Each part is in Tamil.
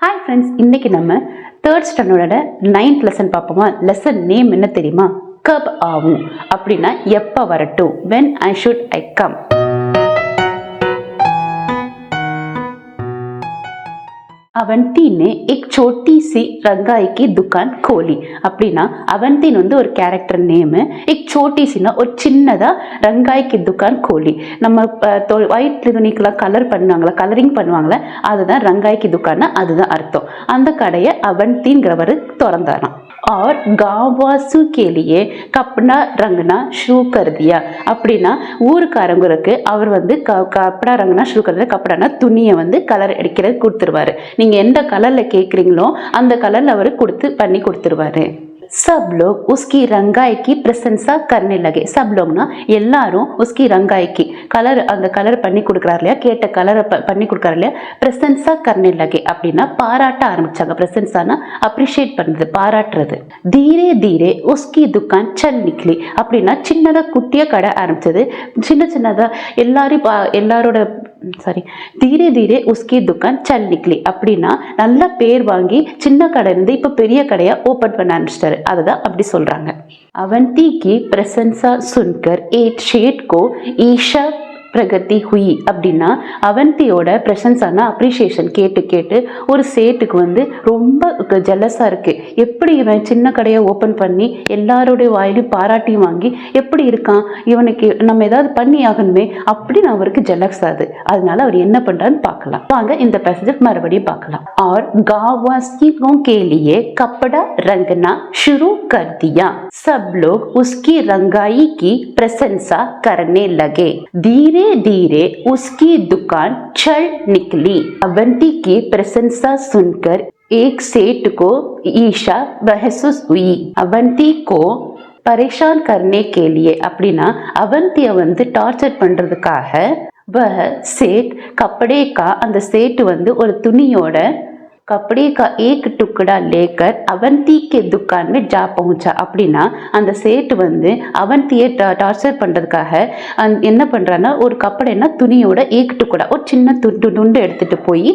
ஹாய் ஃப்ரெண்ட்ஸ், இன்னைக்கு நம்ம தேர்ட் ஸ்டாண்டர்டோட 9th லெசன் பார்ப்போமா. லெசன் நேம் என்ன தெரியுமா? கப் ஆகும் அப்படின்னா எப்போ வரட்டும், when I should I come. Avanti ने एक छोटी सी रंगाई की दुकान खोली அப்படின்னா அவந்தின் ஒரு கேரக்டர் நேம். एक छोटी सी ஒரு சின்னதா ரங்காய் கி துக்கான் கோலி. நம்ம ஒயிட் துணிக்கெல்லாம் கலர் பண்ணுவாங்களா, கலரிங் பண்ணுவாங்களா, அதுதான் ரங்காய் கி துக்கான், அதுதான் அர்த்தம். அந்த கடையை அவந்திங்கிறவர் திறந்தாராம். और गांववासियों के लिए कपड़ा रंगना शुरू कर दिया அப்படின்னா ஊருக்காரங்களுக்கு அவர் கப்படா ரங்கனா ஷூ கருதியா. கப்படானா துணியை கலர் அடிக்கிறது கொடுத்துருவாரு. நீங்க எந்த கலர்ல கேட்குறீங்களோ அந்த கலர்ல அவர் பண்ணி கொடுத்துருவாரு. सब लोग उसकी रंगाई की प्रशंसा करने लगे. सब लोग ना எல்லாரும் उसकी रंगाई की கலர், அந்த கலர் பண்ணி கொடுக்குறாரு இல்லையா, கேட்ட கலரை பண்ணி கொடுக்குறாரு இல்லையா, பிரசன்சா करने लगे அப்படின்னா பாராட்ட ஆரம்பிச்சாங்க. பிரசன்சானா அப்ரிஷியேட் பண்றது, பாராட்டுறது. धीरे धीरे उसकी दुकान चल निकली அப்படின்னா சின்னதா குட்டியா கடை ஆரம்பிச்சது. சின்னதா எல்லாரோட धीरे धीरे उसकी दुकान चल निकली அப்படின்னா நல்ல பேர் வாங்கி சின்ன கடை இருந்து இப்ப பெரிய கடையா ஓபன் பண்ண ஆரம்பிச்சிட்டாரு. அதுதான் அப்படி சொல்றாங்க. அவந்தி की प्रशंसा सुनकर एक शेठ को ईर्ष्या பிரகதி ஹுயி அப்படின்னா அவந்தியோட பிரசன்ஸான அப்ரிசியேஷன் கேட்டு ஒரு சேட்டுக்கு ரொம்ப ஜெலஸா இருக்கு. எப்படி இவன் சின்ன கடையை ஓபன் பண்ணி எல்லாரோடைய வாயிலும் பாராட்டியும் வாங்கி எப்படி இருக்கான், இவனுக்கு நம்ம ஏதாவது பண்ணி ஆகணுமே அப்படின்னு அவருக்கு ஜெலஸ் ஆகுது. அதனால அவர் என்ன பண்றான்னு பார்க்கலாம் வாங்க. இந்த பேசேஜ் மறுபடியும் பார்க்கலாம். और गांववासियों के लिए कपड़ा रंगना शुरू कर दिया. सब लोग उसकी रंगाई की प्रशंसा करने लगे. धीरे धीरे उसकी दुकान चल निकली. अवंती की प्रशंसा सुनकर एक सेठ को ईर्ष्या महसूस हुई. अवंती को परेशान करने के लिए அப்படின்னா அவந்தியை டார்ச்சர் பண்றதுக்காக वह सेठ कपड़े का அந்த சேட்டு ஒரு துணியோட कपड़े का एक टुकड़ा लेकर अवंती के दुकान में जा पहुंचा அப்படின்னா அந்த சேட்டு அவந்தியை டார்ச்சர் பண்றதுக்காக என்ன பண்றான்னா ஒரு கப்படைனா துணியோட ஏக் டுக்குடா ஒரு சின்ன துண்டு எடுத்துட்டு போய்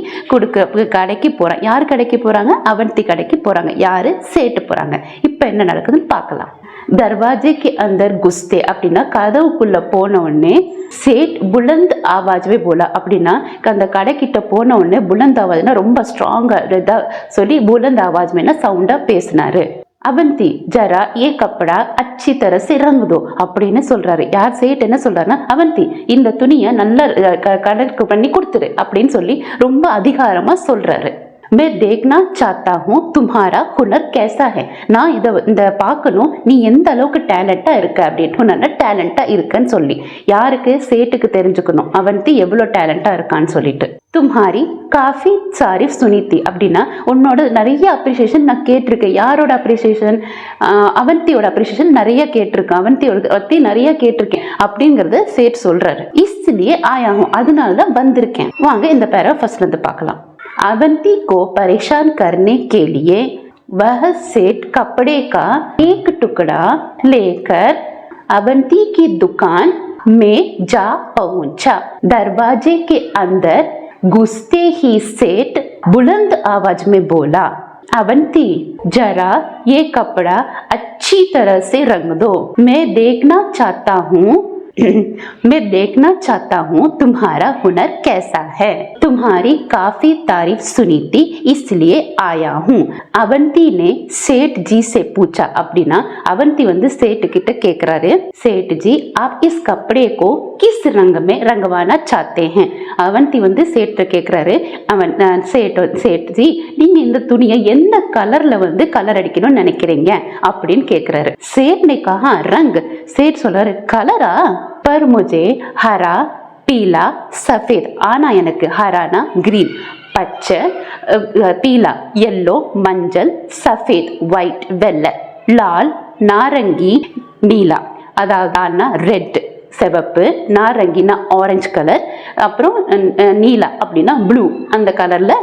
கடைக்கு போறான். யார் கடைக்கு போறாங்க? அவந்தி கடைக்கு போறாங்க. யாரு? சேட்டு போறாங்க. இப்ப என்ன நடக்குதுன்னு பார்க்கலாம். दरवाजे के अंदर घुसते அப்படின்னா கதவுக்குள்ள போன உடனே சேட் புலந்த் ஆவாஜ்வே போலா அப்படின்னா அந்த கடை கிட்ட போன உடனே புலந்த் ஆவாஜ்னா ரொம்ப ஸ்ட்ராங்கா சொல்லி புலந்த் ஆவாஜ்மேனா சவுண்டா பேசினாரு. அவந்தி ஜரா ஏ கப்படா அச்சி தர से रंग दो அப்படின்னு சொல்றாரு. யார்? சேட் என்ன சொல்றாருன்னா அவந்தி இந்த துணியை நல்ல கலருக்கு பண்ணி கொடுத்துரு அப்படின்னு சொல்லி ரொம்ப அதிகாரமா சொல்றாரு. मैं देखना चाहता हूँ तुम्हारा हुनर कैसा है. நான் இந்த பார்க்கணும் நீ எந்த அளவுக்கு டேலண்டா இருக்க அப்படின்னு. हुनर டேலண்டா இருக்கன்னு சொல்லி யாருக்கு? சேட்டுக்கு தெரிஞ்சுக்கணும் அவந்தி எவ்வளவு டேலண்டா இருக்கான்னு சொல்லிட்டு. तुम्हारी काफी तारीफ सुनी थी அப்படின்னா உன்னோட நிறைய அப்ரிசியேஷன் நான் கேட்டிருக்கேன். யாரோட அப்ரிசியேஷன்? அவந்தியோட அப்ரிசியேஷன் நிறைய கேட்டிருக்கேன். அவந்தியோட நிறைய கேட்டிருக்கேன் அப்படிங்கறத சேட் சொல்றாரு. इसलिए आया हूँ அதனாலதான் வந்திருக்கேன். வாங்க இந்த பேரா ஃபர்ஸ்ட்ல இருந்து பார்க்கலாம். अवंती को परेशान करने के लिए वह सेठ कपड़े का एक टुकड़ा लेकर अवंती की दुकान में जा पहुंचा. दरवाजे के अंदर घुसते ही सेठ बुलंद आवाज में बोला, अवंती जरा ये कपड़ा अच्छी तरह से रंग दो. मैं देखना चाहता हूँ तुम्हारा हुनर कैसा है. तुम्हारी काफी तारीफ सुनी थी इसलिए आया हूँ. அவந்தி ने सेठ जी से पूछा அப்படின்னா அவந்தி सेठ கிட்ட கேக்குறாரு. सेठ जी आप इस कपड़े को किस रंग में रंगवाना चाहते हैं. அவந்தி சேட்ட கேக்குறாரு. सेठ जी நீங்க இந்த துணியை எந்த கலர்ல கலர் அடிக்கணும்னு நினைக்கிறீங்க அப்படின்னு கேக்குறாரு. सेठ ने कहा रंग. सेठ சொல்றாரு கலரா? पर मुझे हरा पीला सफेद. ஆனா எனக்கு ஹரானா கிரீன், பச்சை, பீலா எல்லோ, மஞ்சள், சஃபேத் ஒயிட் வெள்ளை, லால் நாரங்கி, நீலா அதாவது ரெட் சிவப்பு, நாரங்கினா ஆரஞ்சு கலர், அப்புறம் நீலா அப்படின்னா ப்ளூ அந்த கலர்ல,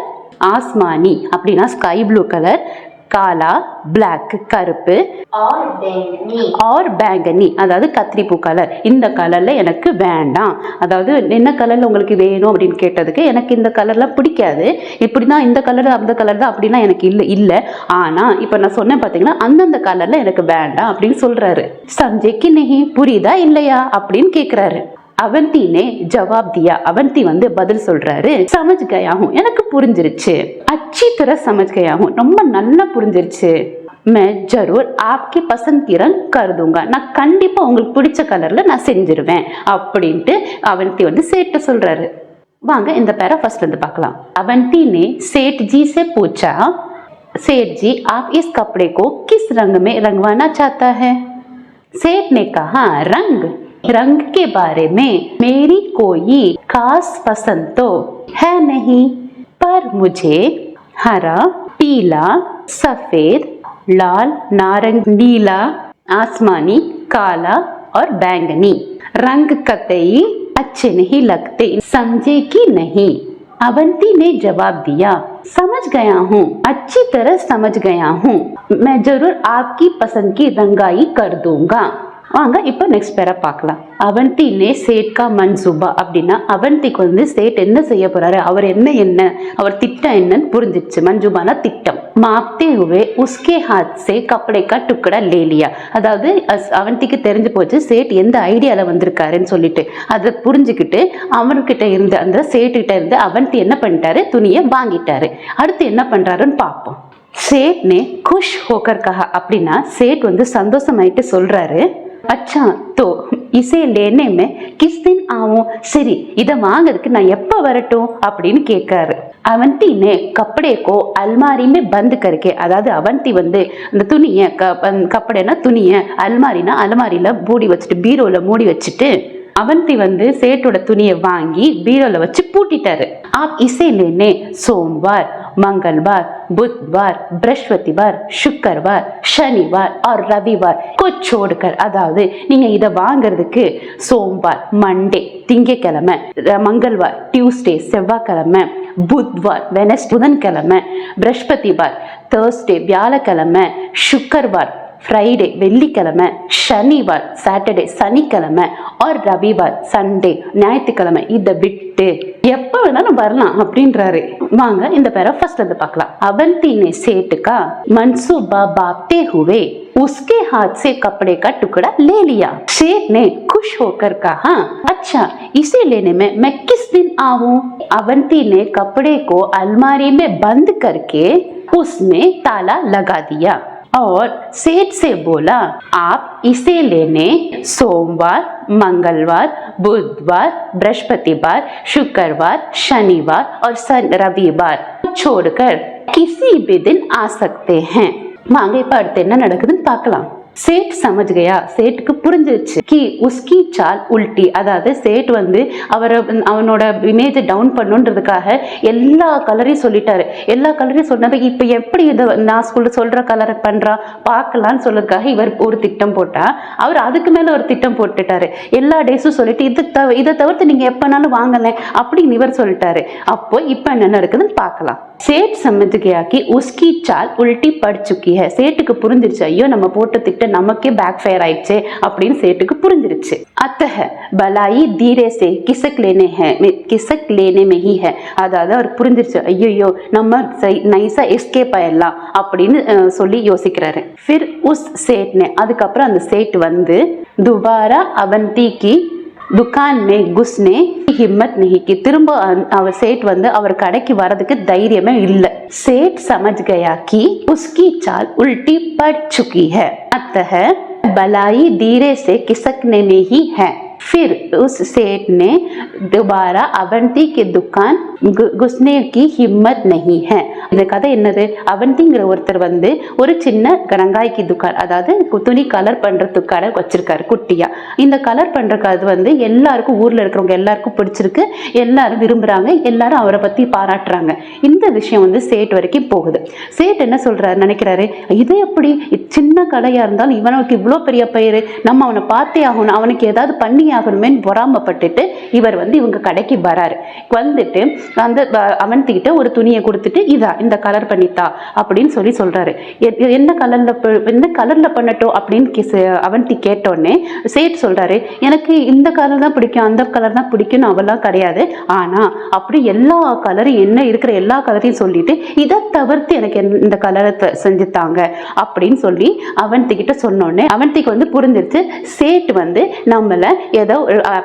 ஆஸ்மானி அப்படின்னா ஸ்கை ப்ளூ கலர், காலா, பிளாக் கருப்பு, और बैंगनी அதாவது கத்திரிப்பூ கலர். இந்த கலர்ல எனக்கு வேண்டாம். அதாவது என்ன கலர்ல உங்களுக்கு வேணும் அப்படின்னு கேட்டதுக்கு எனக்கு இந்த கலர்ல பிடிக்காது, இப்படிதான் இந்த கலர் அந்த கலர் தான் அப்படின்னா எனக்கு இல்ல. ஆனா இப்ப நான் சொன்னேன் பாத்தீங்கன்னா அந்தந்த கலர்ல எனக்கு வேண்டாம் அப்படின்னு சொல்றாரு. சஞ்சய்க்கு நஹி, புரியுதா இல்லையா அப்படின்னு கேக்குறாரு. அவந்தி ने जवाब दिया. அவந்தி வந்து பதில் சொல்றாரு. समझ गया हूं, எனக்கு புரிஞ்சிருச்சு. अच्छी तरह समझ गया हूं, ரொம்ப நல்லா புரிஞ்சிருச்சு. मैं जरूर आपकी पसंद की रंग कर दूंगा, நான் கண்டிப்பா உங்களுக்கு பிடிச்ச கலர்ல நான் செஞ்சிருவேன் அப்படின்ட்டு அவந்தி வந்து சேட்ட சொல்றாரு. வாங்க இந்த பேரா ஃபர்ஸ்ட் வந்து பார்க்கலாம். அவந்தி ने सेठ जी से पूछा, सेठ जी आप इस कपड़े को किस रंग में रंगवाना चाहता है? सेठ ने कहा, रंग के बारे में मेरी कोई खास पसंद तो है नहीं, पर मुझे हरा, पीला, सफेद, लाल, नारंगी, नीला, आसमानी, काला और बैंगनी रंग कतई अच्छे नहीं लगते, समझे कि नहीं? अवंती ने जवाब दिया, समझ गया हूँ, अच्छी तरह समझ गया हूँ, मैं जरूर आपकी पसंद की रंगाई कर दूंगा. வாங்க இப்போ நெக்ஸ்ட் பேரா பார்க்கலாம். அவந்தி ने सेठ का मंसूबा அப்படின்னா அவந்திக்கு வந்து சேட் என்ன செய்ய போறாரு, அவர் அவர் திட்டம் என்னன்னு புரிஞ்சிச்சு. மஞ்சூபானா திட்டம். மாப்தே हुए उसके हाथ से कपड़े का टुकड़ा ले लिया, அதாவது அவந்திக்கு தெரிஞ்சு போச்சு சேட் எந்த ஐடியால வந்திருக்காருன்னு சொல்லிட்டு. அதை புரிஞ்சுக்கிட்டு அவன்கிட்ட இருந்து அந்த சேட்டு கிட்ட இருந்து அவந்தி என்ன பண்ணிட்டாரு, துணியை வாங்கிட்டாரு. அடுத்து என்ன பண்றாருன்னு பார்ப்போம். सेठ ने खुश होकर कहा அப்படின்னா சேட் வந்து சந்தோஷமாயிட்டு சொல்றாரு, अच्छा तो इसे लेने में किस दिन आऊं, சரி இதை வாங்கிறதுக்கு நான் எப்ப வரட்டும் அப்படின்னு கேட்காரு. அவந்தி ने कपड़े को अलमारी में बंद करके, அதாவது அவந்தி வந்து அந்த துணியை கப்படைனா துணியை, அல்மாரினா அலமாரியில மூடி வச்சுட்டு, பீரோல மூடி வச்சுட்டு அவந்தி வந்து சேட்டோட துணியை வாங்கி பீரோல வச்சு பூட்டிட்டாரு. आप इसे लेने सोमवार, मंगलवार, बुधवार, बृहस्पतिवार, शुक्रवार, शनिवार और रविवार को छोड़कर, அதாவது நீங்க இத வாங்குறதுக்கு சோம்வார் மண்டே திங்கட்கிழமை, மங்கள்வார் டியூஸ்டே செவ்வாய்க்கிழமை, புத்வார் புதன்கிழமை, बृहस्पतिवार தேர்ஸ்டே வியாழக்கிழமை, शुक्रवार ஃப்ரைடே வெள்ளிக்கிழமை, சனிவார் சாட்டர்டே சனிக்கிழமை, और ரவிவார் சண்டே ஞாயிற்றுக்கிழமை. இதை விட்டு எப்ப வேணாலும் வரலாம் அப்படின்றாரு. வாங்க இந்த பேரை ஃபர்ஸ்ட் வந்து பார்க்கலாம். அவந்தி ने सेठ का मंसूबा बांटते हुए उसके हाथ से कपड़े का टुकड़ा ले लिया. सेठ ने खुश होकर कहा, अच्छा इसे लेने में मैं किस दिन आऊं? अवंती ने कपड़े को अलमारी में बंद करके उसमें ताला लगा दिया और सेठ से बोला, आप इसे लेने सोमवार, मंगलवार, बुधवार, बृहस्पतिवार, शुक्रवार, शनिवार और रविवार छोड़कर किसी भी दिन आ सकते हैं. வாங்க இப்ப அடுத்து என்ன நடக்குதுன்னு பார்க்கலாம். சேட் समझ गया, சேட்டுக்கு புரிஞ்சிருச்சு. कि उसकी चाल उल्टी, அதாவது சேட் வந்து அவனோட இமேஜ் டவுன் பண்ணுன்றதுக்காக எல்லா கலரையும் சொல்லிட்டாரு. எல்லா கலரையும் சொன்னது இப்ப எப்படி இதை நான் சொல்ற கலரை பண்றா பார்க்கலான்னு சொல்றதுக்காக இவர் ஒரு திட்டம் போட்டா, அவர் அதுக்கு மேல ஒரு திட்டம் போட்டுட்டாரு. எல்லா டேஸும் சொல்லிட்டு இதை தவிர்த்து நீங்க எப்பனாலும் வாங்கல அப்படின்னு இவர் சொல்லிட்டாரு. அப்போ இப்ப என்ன நடக்குதுன்னு பார்க்கலாம். सेठ समझ गया कि उसकी चाल उल्टी पड़ चुकी है. சேட்டுக்கு புரிஞ்சிருச்சு, ஐயோ நம்ம போட்ட திட்டம் நமக்கே பேக் ஃபயர் ஆயிடுச்சு அப்படின்னு சேட்டுக்கு புரிஞ்சிருச்சு. अतः भलाई धीरे से किसक लेने में ही है, அதாவது அவர் புரிஞ்சிருச்சு, ஐயோ நம்ம நைஸா எஸ்கேப் ஆயிடலாம் அப்படின்னு சொல்லி யோசிக்கிறாரு. फिर उस सेठ ने, அதுக்கப்புறம் அந்த சேட் வந்து दोबारा अवंती की दुकान में घुसने की हिम्मत नहीं की, திரும்ப அவர் சேட் வந்து அவர் கடைக்கு வரதுக்கு தைரியமே இல்ல. सेठ समझ गया कि उसकी चाल उल्टी पड़ चुकी है, अतः भलाई धीरे से खिसकने में ही है. फिर उस सेठ ने दोबारा अवंती के दुकान घुसने की हिम्मत नहीं है. இந்த கதை என்னது, அவந்திங்கிற ஒருத்தர் வந்து ஒரு சின்ன ரங்காய்க்கு துக்கான், அதாவது துணி கலர் பண்றதுக்கான வச்சிருக்காரு குட்டியா. இந்த கலர் பண்றதுக்கு அது வந்து எல்லாருக்கும் ஊர்ல இருக்கிறவங்க எல்லாருக்கும் பிடிச்சிருக்கு, எல்லாரும் விரும்புறாங்க, எல்லாரும் அவரை பத்தி பாராட்டுறாங்க. இந்த விஷயம் வந்து சேட் வரைக்கும் போகுது. சேட் என்ன சொல்றாரு நினைக்கிறாரு, இது எப்படி சின்ன கடையா இருந்தாலும் இவனுக்கு இவ்வளவு பெரிய பெயரு, நம்ம அவனை பார்த்தே ஆகணும், அவனுக்கு ஏதாவது பண்ணி ஆகணுமே பொறாமப்பட்டுட்டு இவர் வந்து இவங்க கடைக்கு வராரு. வந்துட்டு அந்த அவந்திக்கிட்ட ஒரு துணியை கொடுத்துட்டு இந்த கலர் பண்ணித்தா அப்படின்னு சொல்றாரு. என்ன கலர்ல பண்ணட்டும் அப்படின்னு அவந்தி கேட்டோடனே சேட் சொல்றாரு, எனக்கு இந்த கலர் தான் பிடிக்கும், அந்த கலர் தான் பிடிக்கும்னு அவெல்லாம் கிடையாது. ஆனா அப்படி எல்லா கலரும் என்ன இருக்கிற எல்லா கலரையும் சொல்லிட்டு இதை தவிர்த்து எனக்கு இந்த கலரை செஞ்சுத்தாங்க அப்படின்னு சொல்லி அவந்தி கிட்ட சொன்னோடனே அவந்திக்கு வந்து புரிஞ்சிருச்சு, சேட் வந்து நம்மள ஏதோ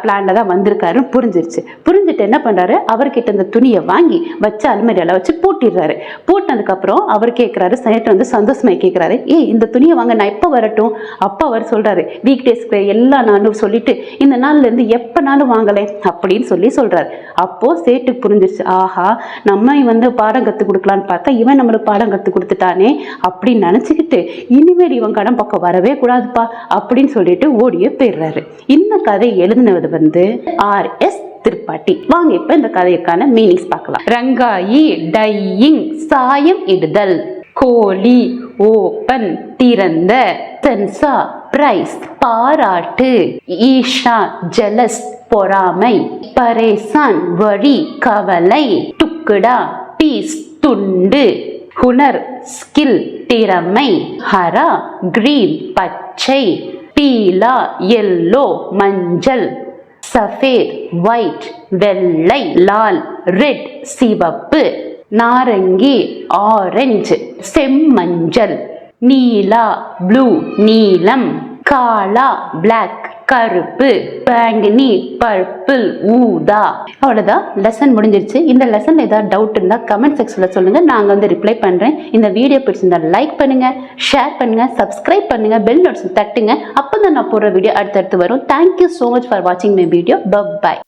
பிளான்ல தான் வந்திருக்காருன்னு புரிஞ்சுட்டு என்ன பண்றாரு, அவர்கிட்ட இந்த துணியை வாங்கி வச்சு அலுமரியால வச்சு பூட்டிடுறாரு. பூட்டினதுக்கு அப்புறம் அவர் கேட்கிறாரு, சேட் வந்து சந்தோஷமாய் கேட்கிறாரு, இந்த துணியை வாங்க நான் எப்ப வரட்டும்? அப்ப அவர் சொல்றாரு, வீக் டேஸ்க்கு எல்லா நாளும் சொல்லிட்டு இந்த நாள்ல இருந்து எப்பனாலும் வாங்கலை அப்படின்னு சொல்றாரு. அப்போ சேட்டுக்கு புரிஞ்சிருச்சு, ஆஹா நம்ம வந்து பாடம் கத்து கொடுக்கலான்னு பார்த்தா இவன் நம்மளுக்கு பாடம் கத்து கொடுத்துட்டானே அப்படின்னு நினைச்சுக்கிட்டு இனிமேல் இவன் கடன் பக்கம் வரவே கூடாதுப்பா அப்படின்னு சொல்லிட்டு ஓடியே போயிடுறாரு. இந்த கதை எழுதினது வந்து ஆர்.எஸ். திரிபாதி. வாங்க இப்ப இந்த கதைக்கான மீனிங்ஸ் பார்க்கலாம். ரங்காயி டையிங் சாயம் இடுதல், கோலி ஓபன் திறந்த, சென்சா பிரைஸ் பாராட்டு, ஈஷா ஜெலஸ் பொறாமை, பரேசான் வழி கவலை, டுக்குடா பீஸ் துண்டு, ஹுனர் ஸ்கில் திறமை, ஹரா கிரீன் பச்சை, பீலா எல்லோ மஞ்சள், சஃபேத் ஒயிட் வெள்ளை, லால் ரெட் சிவப்பு, நாரங்கி ஆரஞ்சு செம்மஞ்சள், நீலா ப்ளூ நீலம், காலா பிளாக் கருப்பு, பேங்கனி பர்பிள் ஊதா. அவ்வளவுதான், லெசன் முடிஞ்சிருச்சு. இந்த லெசன்ல ஏதாவது டவுட் இருந்தா கமெண்ட் செக்ஷன்ல சொல்லுங்க, நாங்க வந்து ரிப்ளை பண்றேன். இந்த வீடியோ பிடிச்சிருந்தா லைக் பண்ணுங்க, ஷேர் பண்ணுங்க, சப்ஸ்கிரைப் பண்ணுங்க, பெல் நோட்டிஃபிகேஷன் தட்டுங்க. அப்பதான் நான் போடுற வீடியோ அடுத்தடுத்து வரும். Thank you so much for watching my video. Bye bye.